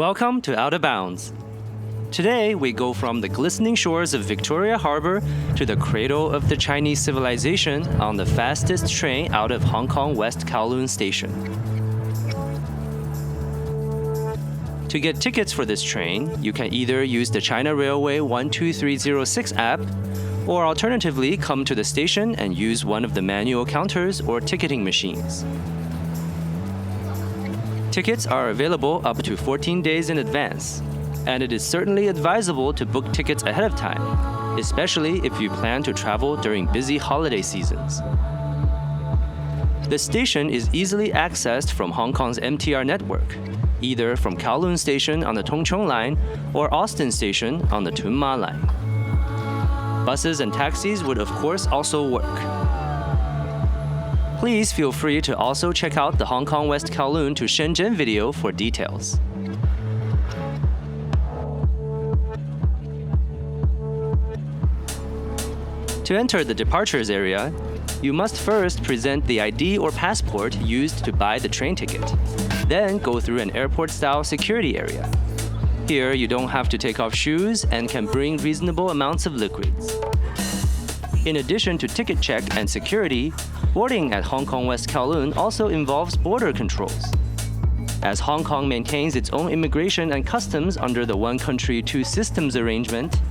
Welcome to Out of Bounds. Today, we go from the glistening shores of Victoria Harbor to the cradle of the Chinese civilization on the fastest train out of Hong Kong West Kowloon Station. To get tickets for this train, you can either use the China Railway 12306 app, or alternatively come to the station and use one of the manual counters or ticketing machines. Tickets are available up to 14 days in advance, and it is certainly advisable to book tickets ahead of time, especially if you plan to travel during busy holiday seasons. The station is easily accessed from Hong Kong's MTR network, either from Kowloon Station on the Tung Chung line or Austin Station on the Tuen Ma line. Buses and taxis would of course also work. Please feel free to also check out the Hong Kong West Kowloon to Shenzhen video for details. To enter the departures area, you must first present the ID or passport used to buy the train ticket, then go through an airport-style security area. Here, you don't have to take off shoes and can bring reasonable amounts of liquids. In addition to ticket check and security, boarding at Hong Kong West Kowloon also involves border controls. As Hong Kong maintains its own immigration and customs under the One Country, Two Systems arrangement,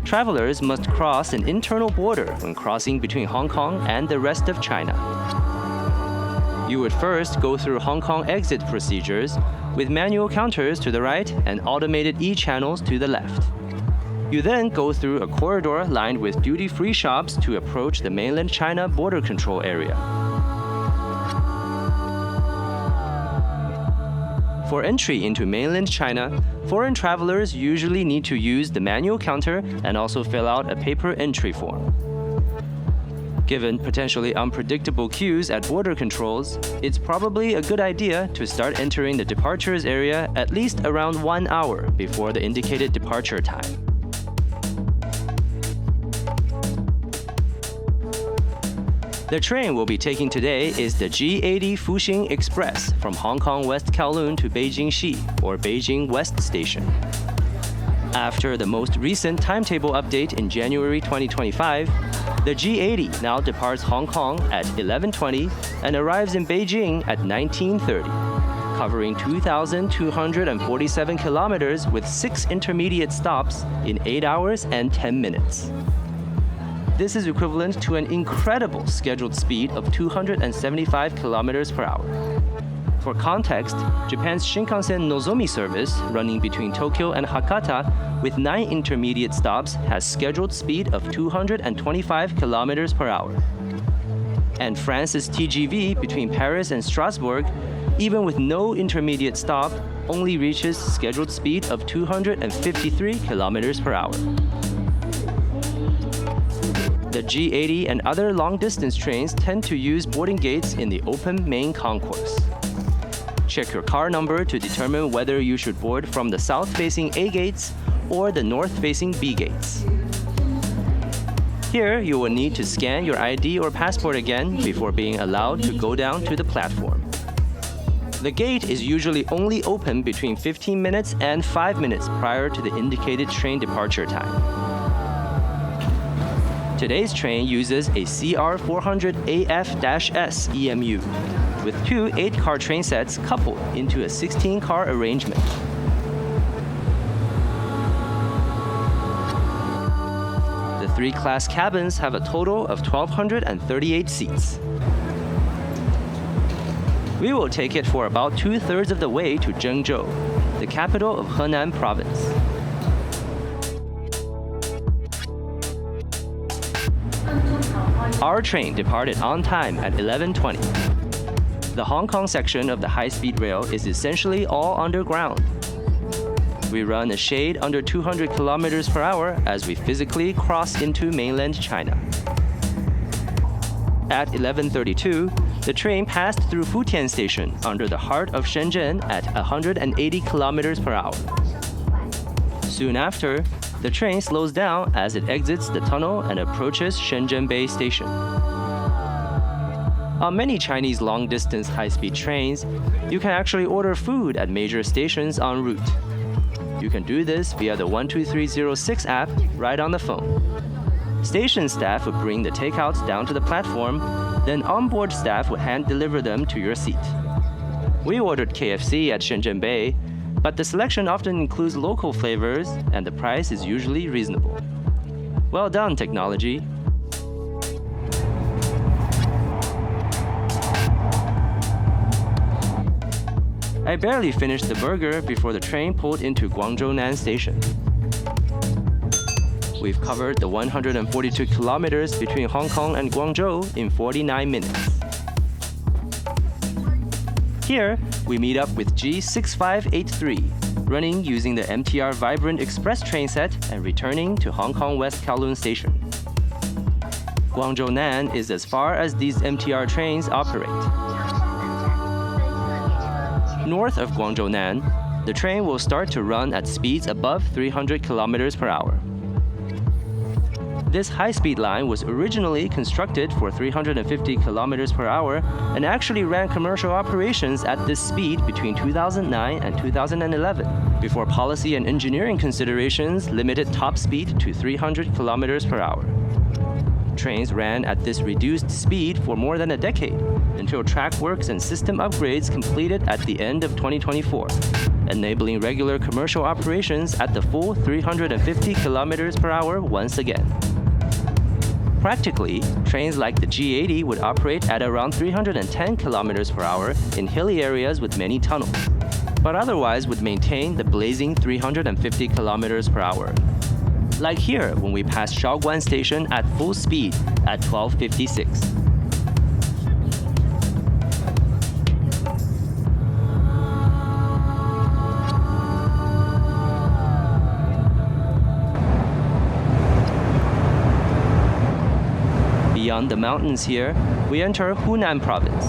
travelers must cross an internal border when crossing between Hong Kong and the rest of China. You would first go through Hong Kong exit procedures with manual counters to the right and automated e-channels to the left. You then go through a corridor lined with duty-free shops to approach the mainland China border control area. For entry into mainland China, foreign travelers usually need to use the manual counter and also fill out a paper entry form. Given potentially unpredictable queues at border controls, it's probably a good idea to start entering the departures area at least around 1 hour before the indicated departure time. The train we'll be taking today is the G80 Fuxing Express from Hong Kong West Kowloon to Beijing Xi, or Beijing West Station. After the most recent timetable update in January 2025, the G80 now departs Hong Kong at 11:20 and arrives in Beijing at 19:30, covering 2,247 kilometers with 6 intermediate stops in 8 hours and 10 minutes. This is equivalent to an incredible scheduled speed of 275 kilometers per hour. For context, Japan's Shinkansen Nozomi service, running between Tokyo and Hakata with 9 intermediate stops, has scheduled speed of 225 kilometers per hour. And France's TGV between Paris and Strasbourg, even with no intermediate stop, only reaches scheduled speed of 253 kilometers per hour. The G80 and other long-distance trains tend to use boarding gates in the open main concourse. Check your car number to determine whether you should board from the south-facing A gates or the north-facing B gates. Here, you will need to scan your ID or passport again before being allowed to go down to the platform. The gate is usually only open between 15 minutes and 5 minutes prior to the indicated train departure time. Today's train uses a CR400AF-S EMU, with 2 8-car train sets coupled into a 16-car arrangement. The 3 class cabins have a total of 1,238 seats. We will take it for about 2/3 of the way to Zhengzhou, the capital of Henan Province. Our train departed on time at 11:20. The Hong Kong section of the high-speed rail is essentially all underground. We run a shade under 200 kilometers per hour as we physically cross into mainland China. At 11:32, the train passed through Futian Station under the heart of Shenzhen at 180 kilometers per hour. Soon after, the train slows down as it exits the tunnel and approaches Shenzhen Bay Station. On many Chinese long-distance high-speed trains, you can actually order food at major stations en route, You can do this via the 12306 app right on the phone. Station staff would bring the takeouts down to the platform, then onboard staff would hand deliver them to your seat. We ordered KFC at Shenzhen Bay, but the selection often includes local flavors and the price is usually reasonable. Well done, technology. I barely finished the burger before the train pulled into Guangzhou Nan Station. We've covered the 142 kilometers between Hong Kong and Guangzhou in 49 minutes. Here, we meet up with G6583, running using the MTR Vibrant Express train set and returning to Hong Kong West Kowloon Station. Guangzhou Nan is as far as these MTR trains operate. North of Guangzhou Nan, the train will start to run at speeds above 300 kilometers per hour. This high-speed line was originally constructed for 350 kilometers per hour and actually ran commercial operations at this speed between 2009 and 2011, before policy and engineering considerations limited top speed to 300 kilometers per hour. Trains ran at this reduced speed for more than a decade, until track works and system upgrades completed at the end of 2024, enabling regular commercial operations at the full 350 kilometers per hour once again. Practically, trains like the G80 would operate at around 310 kilometers per hour in hilly areas with many tunnels, but otherwise would maintain the blazing 350 kilometers per hour. Like here when we passed Shaoguan Station at full speed at 12:56. Beyond the mountains here, we enter Hunan Province.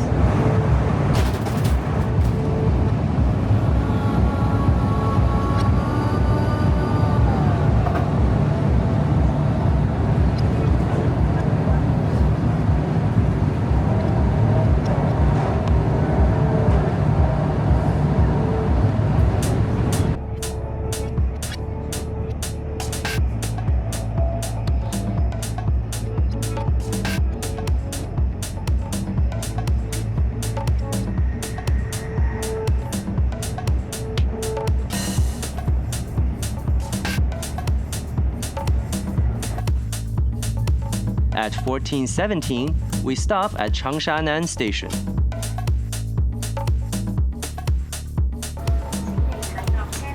At 14:17, we stop at Changshanan Station.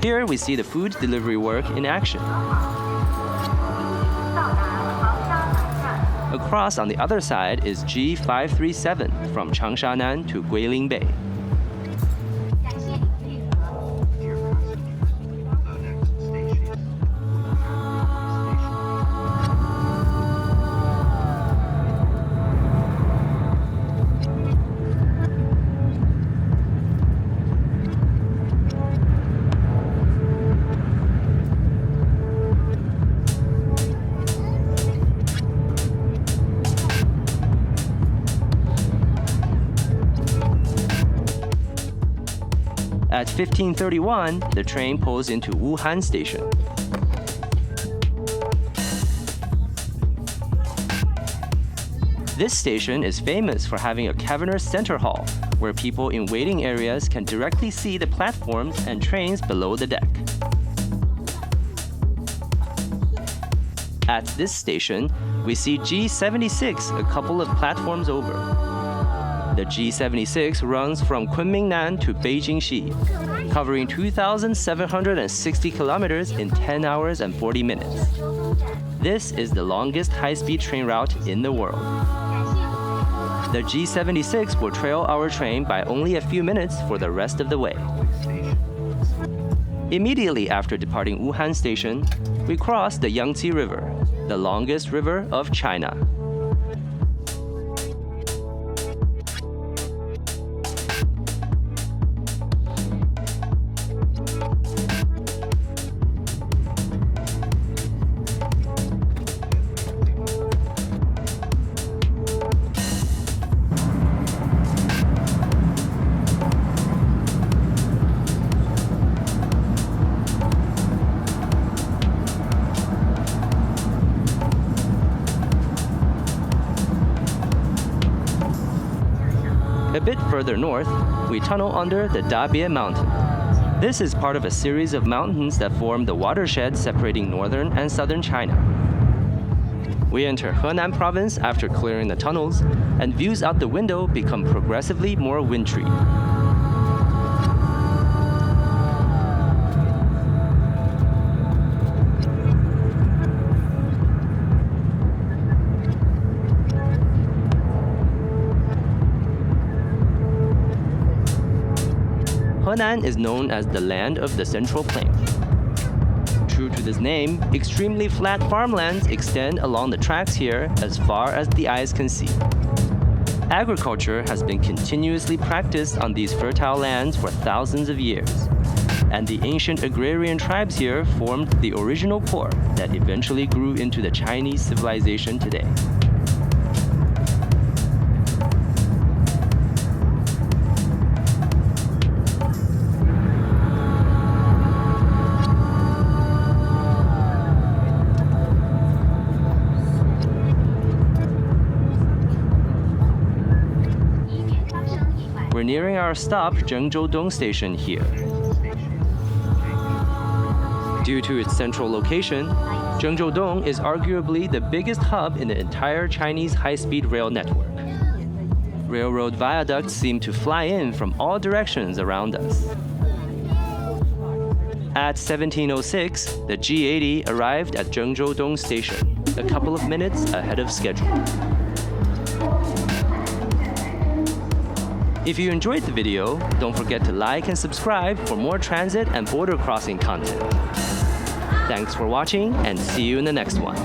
Here we see the food delivery work in action. Across on the other side is G537 from Changshanan to Guilin Bay. At 15:31, the train pulls into Wuhan Station. This station is famous for having a cavernous center hall, where people in waiting areas can directly see the platforms and trains below the deck. At this station, we see G76 a couple of platforms over. The G76 runs from Kunming-nan to Beijing-Xi, covering 2,760 kilometers in 10 hours and 40 minutes. This is the longest high-speed train route in the world. The G76 will trail our train by only a few minutes for the rest of the way. Immediately after departing Wuhan Station, we cross the Yangtze River, the longest river of China. bit further north, we tunnel under the Dabie Mountain. This is part of a series of mountains that form the watershed separating northern and southern China. We enter Henan Province after clearing the tunnels, and views out the window become progressively more wintry. Henan is known as the land of the Central Plain. True to this name, extremely flat farmlands extend along the tracks here as far as the eyes can see. Agriculture has been continuously practiced on these fertile lands for thousands of years, and the ancient agrarian tribes here formed the original core that eventually grew into the Chinese civilization today. We're nearing our stop, Zhengzhou station here. Due to its central location, Zhengzhou is arguably the biggest hub in the entire Chinese high-speed rail network. Railroad viaducts seem to fly in from all directions around us. At 17:06, the G80 arrived at Zhengzhou station, a couple of minutes ahead of schedule. If you enjoyed the video, don't forget to like and subscribe for more transit and border crossing content. Thanks for watching, and see you in the next one.